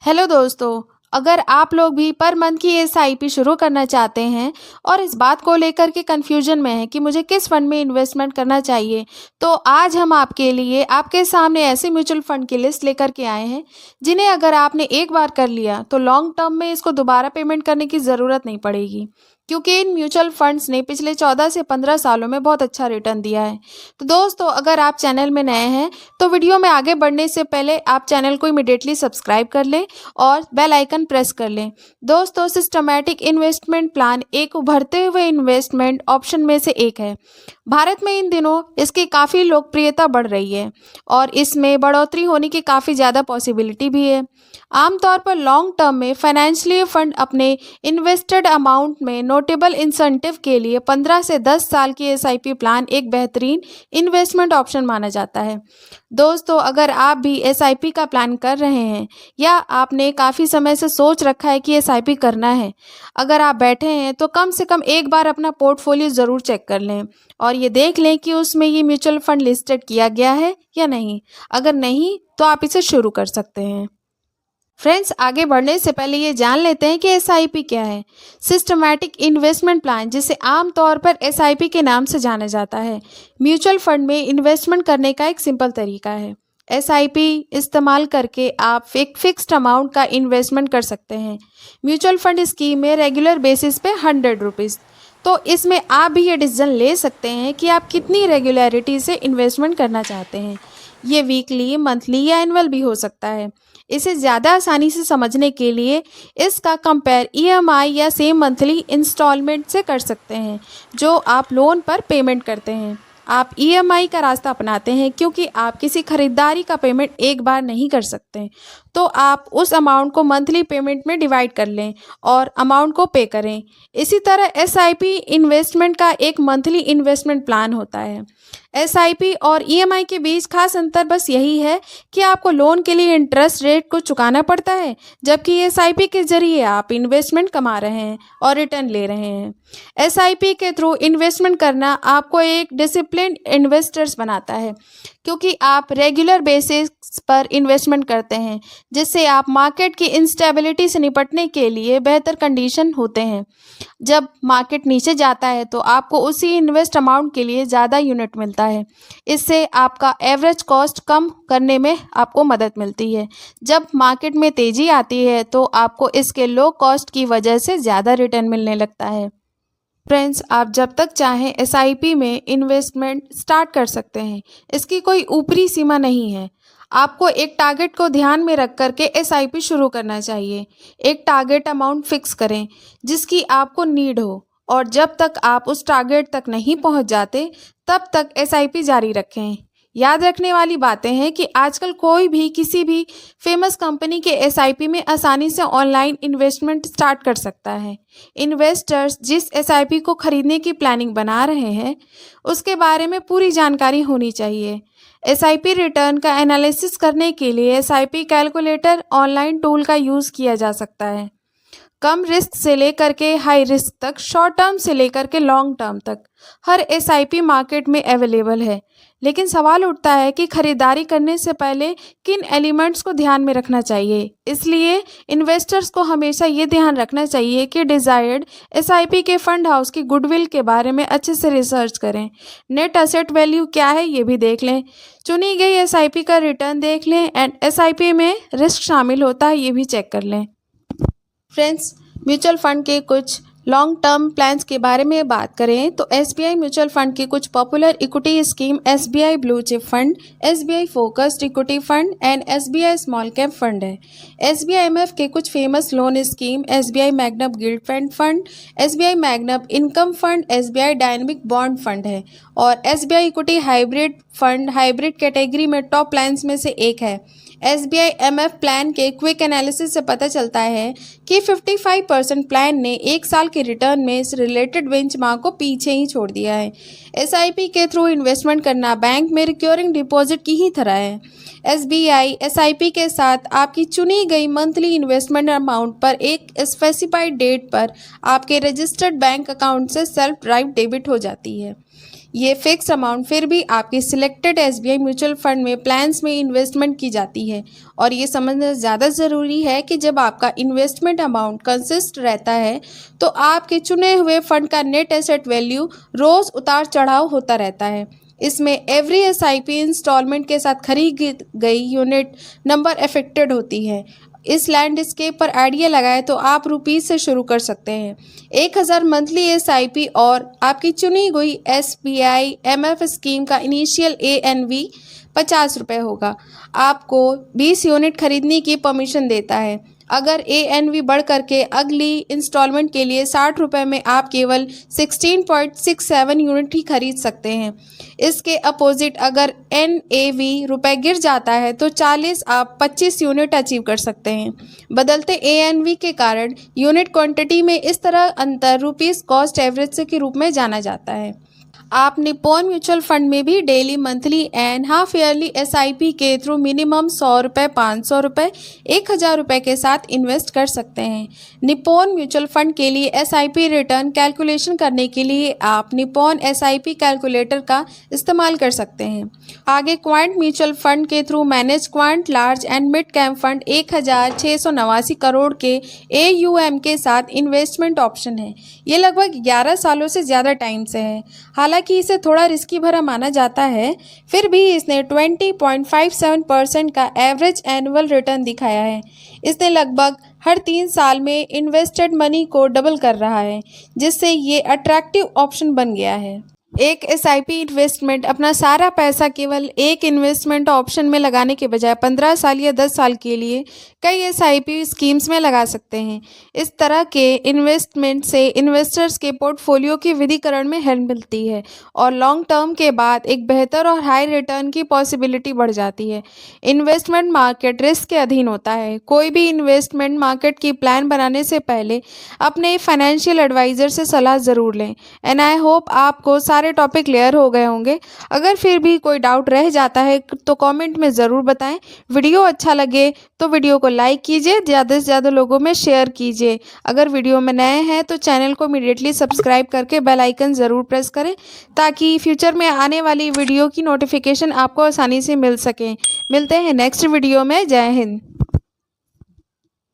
Hello दोस्तों। अगर आप लोग भी पर मंथ की एसआईपी शुरू करना चाहते हैं और इस बात को लेकर के कन्फ्यूजन में हैं कि मुझे किस फंड में इन्वेस्टमेंट करना चाहिए, तो आज हम आपके लिए आपके सामने ऐसे म्यूचुअल फंड की लिस्ट लेकर के आए हैं जिन्हें अगर आपने एक बार कर लिया तो लॉन्ग टर्म में इसको दोबारा पेमेंट करने की ज़रूरत नहीं पड़ेगी, क्योंकि इन म्यूचुअल फंड्स ने पिछले 14 से 15 सालों में बहुत अच्छा रिटर्न दिया है। तो दोस्तों, अगर आप चैनल में नए हैं तो वीडियो में आगे बढ़ने से पहले आप चैनल को इमीडिएटली सब्सक्राइब कर लें और बेल आइकन प्रेस कर लें। दोस्तों, सिस्टमैटिक इन्वेस्टमेंट प्लान एक उभरते हुए इन्वेस्टमेंट ऑप्शन में से एक है। भारत में इन दिनों इसकी काफ़ी लोकप्रियता बढ़ रही है और इसमें बढ़ोतरी होने की काफ़ी ज़्यादा पॉसिबिलिटी भी है। आमतौर पर लॉन्ग टर्म में फाइनेंशियल फंड अपने इन्वेस्टेड अमाउंट में नोटेबल इंसेंटिव के लिए 15 से 10 साल की एसआईपी प्लान एक बेहतरीन इन्वेस्टमेंट ऑप्शन माना जाता है। दोस्तों, अगर आप भी एसआईपी का प्लान कर रहे हैं या आपने काफ़ी समय से सोच रखा है कि एसआईपी करना है, अगर आप बैठे हैं तो कम से कम एक बार अपना पोर्टफोलियो ज़रूर चेक कर लें और ये देख लें कि उसमें ये म्यूचुअल फंड लिस्टेड किया गया है या नहीं। अगर नहीं तो आप इसे शुरू कर सकते हैं। फ्रेंड्स, आगे बढ़ने से पहले ये जान लेते हैं कि एसआईपी क्या है। सिस्टमैटिक इन्वेस्टमेंट प्लान, जिसे आमतौर पर एसआईपी के नाम से जाना जाता है, म्यूचुअल फंड में इन्वेस्टमेंट करने का एक सिंपल तरीका है। एसआईपी इस्तेमाल करके आप एक फिक्स्ड अमाउंट का इन्वेस्टमेंट कर सकते हैं। म्यूचुअल फंड स्कीम में रेगुलर बेसिस पे 100 रुपीज़। तो इसमें आप भी ये डिसीजन ले सकते हैं कि आप कितनी रेगुलरिटी से इन्वेस्टमेंट करना चाहते हैं। ये वीकली, मंथली या एनुअल भी हो सकता है। इसे ज़्यादा आसानी से समझने के लिए इसका कंपेयर ईएमआई या सेम मंथली इंस्टॉलमेंट से कर सकते हैं जो आप लोन पर पेमेंट करते हैं। आप ईएमआई का रास्ता अपनाते हैं क्योंकि आप किसी खरीदारी का पेमेंट एक बार नहीं कर सकते, तो आप उस अमाउंट को मंथली पेमेंट में डिवाइड कर लें और अमाउंट को पे करें। इसी तरह एसआईपी इन्वेस्टमेंट का एक मंथली इन्वेस्टमेंट प्लान होता है। एसआईपी और ईएमआई के बीच खास अंतर बस यही है कि आपको लोन के लिए इंटरेस्ट रेट को चुकाना पड़ता है, जबकि एसआईपी के जरिए आप इन्वेस्टमेंट कमा रहे हैं और रिटर्न ले रहे हैं। एसआईपी के थ्रू इन्वेस्टमेंट करना आपको एक डिसिप्लिन्ड इन्वेस्टर्स बनाता है, क्योंकि आप रेगुलर बेसिस पर इन्वेस्टमेंट करते हैं, जिससे आप मार्केट की इंस्टेबिलिटी से निपटने के लिए बेहतर कंडीशन होते हैं। जब मार्केट नीचे जाता है तो आपको उसी इन्वेस्ट अमाउंट के लिए ज़्यादा यूनिट मिलता है। इससे आपका एवरेज कॉस्ट कम करने में आपको मदद मिलती है। जब मार्केट में तेज़ी आती है तो आपको इसके लो कॉस्ट की वजह से ज़्यादा रिटर्न मिलने लगता है। फ्रेंड्स, आप जब तक चाहें एसआईपी में इन्वेस्टमेंट स्टार्ट कर सकते हैं। इसकी कोई ऊपरी सीमा नहीं है। आपको एक टारगेट को ध्यान में रख करके एसआईपी शुरू करना चाहिए। एक टारगेट अमाउंट फिक्स करें जिसकी आपको नीड हो, और जब तक आप उस टारगेट तक नहीं पहुंच जाते तब तक एसआईपी जारी रखें। याद रखने वाली बातें हैं कि आजकल कोई भी किसी भी फेमस कंपनी के एसआईपी में आसानी से ऑनलाइन इन्वेस्टमेंट स्टार्ट कर सकता है। इन्वेस्टर्स जिस एसआईपी को खरीदने की प्लानिंग बना रहे हैं उसके बारे में पूरी जानकारी होनी चाहिए। एसआईपी रिटर्न का एनालिसिस करने के लिए एसआईपी कैलकुलेटर ऑनलाइन टूल का यूज़ किया जा सकता है। कम रिस्क से लेकर के हाई रिस्क तक, शॉर्ट टर्म से लेकर के लॉन्ग टर्म तक हर एसआईपी मार्केट में अवेलेबल है। लेकिन सवाल उठता है कि खरीदारी करने से पहले किन एलिमेंट्स को ध्यान में रखना चाहिए। इसलिए इन्वेस्टर्स को हमेशा ये ध्यान रखना चाहिए कि डिज़ायर्ड एसआईपी के फंड हाउस की गुडविल के बारे में अच्छे से रिसर्च करें। नेट असेट वैल्यू क्या है ये भी देख लें। चुनी गई एसआईपी का रिटर्न देख लें एंड एसआईपी में रिस्क शामिल होता है ये भी चेक कर लें। फ्रेंड्स, म्यूचुअल फंड के कुछ लॉन्ग टर्म प्लान्स के बारे में बात करें तो एसबीआई म्यूचुअल फंड की कुछ popular equity scheme SBI blue chip fund, SBI focused equity fund and SBI small cap fund है। एसबीआई एमएफ के कुछ famous loan scheme SBI magnum guild fund, SBI magnum income fund, SBI dynamic bond fund है और SBI equity hybrid fund hybrid category में top plans में से एक है। एसबीआई एमएफ प्लान के क्विक एनालिसिस से पता चलता है कि 55% प्लान ने एक साल के रिटर्न में इस रिलेटेड बेंचमार्क को पीछे ही छोड़ दिया है। एसआईपी के थ्रू इन्वेस्टमेंट करना बैंक में रिकरिंग डिपॉजिट की ही तरह है। एसबीआई एसआईपी के साथ आपकी चुनी गई मंथली इन्वेस्टमेंट अमाउंट पर एक स्पेसिफाइड डेट पर आपके रजिस्टर्ड बैंक अकाउंट से सेल्फ ड्राइव डेबिट हो जाती है। ये फिक्स अमाउंट फिर भी आपके सिलेक्टेड एसबीआई म्यूचुअल फंड में प्लान्स में इन्वेस्टमेंट की जाती है। और ये समझना ज़्यादा ज़रूरी है कि जब आपका इन्वेस्टमेंट अमाउंट कंसिस्ट रहता है तो आपके चुने हुए फंड का नेट एसेट वैल्यू रोज़ उतार चढ़ाव होता रहता है। इसमें एवरी एसआईपी इंस्टॉलमेंट के साथ खरीदी गई यूनिट नंबर अफेक्टेड होती है। इस लैंडस्केप पर आइडिया लगाए तो आप रुपीस से शुरू कर सकते हैं। 1000 मंथली एसआईपी और आपकी चुनी हुई एसबीआई एमएफ स्कीम का इनिशियल एएनवी 50 रुपये होगा। आपको 20 यूनिट खरीदने की परमिशन देता है। अगर एएनवी बढ़ करके अगली इंस्टॉलमेंट के लिए 60 रुपये में आप केवल 16.67 यूनिट ही खरीद सकते हैं। इसके अपोजिट अगर एनएवी रुपये गिर जाता है तो 40 आप 25 यूनिट अचीव कर सकते हैं। बदलते एएनवी के कारण यूनिट क्वांटिटी में इस तरह अंतर रुपीस कॉस्ट एवरेज के रूप में जाना जाता है। आप निप्पॉन म्यूचुअल फंड में भी daily, monthly and half yearly SIP के थ्रू मिनिमम 100 रुपये, 500 रुपये, 1000 रुपये के साथ इन्वेस्ट कर सकते हैं। निप्पॉन म्यूचुअल फंड के लिए एसआईपी रिटर्न कैलकुलेशन करने के लिए आप निप्पॉन एसआईपी कैलकुलेटर का इस्तेमाल कर सकते हैं। आगे क्वांट म्यूचुअल फंड के through manage quant large and mid cap fund 1689 crore के एयूएम के साथ इन्वेस्टमेंट ऑप्शन है। ये लगभग 11 सालों से ज़्यादा टाइम से है। हालांकि इसे थोड़ा रिस्की भरा माना जाता है, फिर भी इसने 20.57% का एवरेज एनुअल रिटर्न दिखाया है। इसने लगभग हर 3 साल में इन्वेस्टेड मनी को डबल कर रहा है, जिससे ये अट्रैक्टिव ऑप्शन बन गया है। एक एसआईपी इन्वेस्टमेंट अपना सारा पैसा केवल एक इन्वेस्टमेंट ऑप्शन में लगाने के बजाय 15 साल या 10 साल के लिए कई एसआईपी स्कीम्स में लगा सकते हैं। इस तरह के इन्वेस्टमेंट से इन्वेस्टर्स के पोर्टफोलियो की विविधीकरण में हेल्प मिलती है और लॉन्ग टर्म के बाद एक बेहतर और हाई रिटर्न की पॉसिबिलिटी बढ़ जाती है। इन्वेस्टमेंट मार्केट रिस्क के अधीन होता है। कोई भी इन्वेस्टमेंट मार्केट की प्लान बनाने से पहले अपने फाइनेंशियल एडवाइज़र से सलाह ज़रूर लें। एंड आई होप आपको सारे टॉपिक क्लियर हो गए होंगे। अगर फिर भी कोई डाउट रह जाता है तो कमेंट में ज़रूर बताएं। वीडियो अच्छा लगे तो वीडियो को लाइक कीजिए, ज़्यादा से ज़्यादा लोगों में शेयर कीजिए। अगर वीडियो में नए हैं तो चैनल को इमीडिएटली सब्सक्राइब करके बेल आइकन ज़रूर प्रेस करें ताकि फ्यूचर में आने वाली वीडियो की नोटिफिकेशन आपको आसानी से मिल सके। मिलते हैं नेक्स्ट वीडियो में। जय हिंद।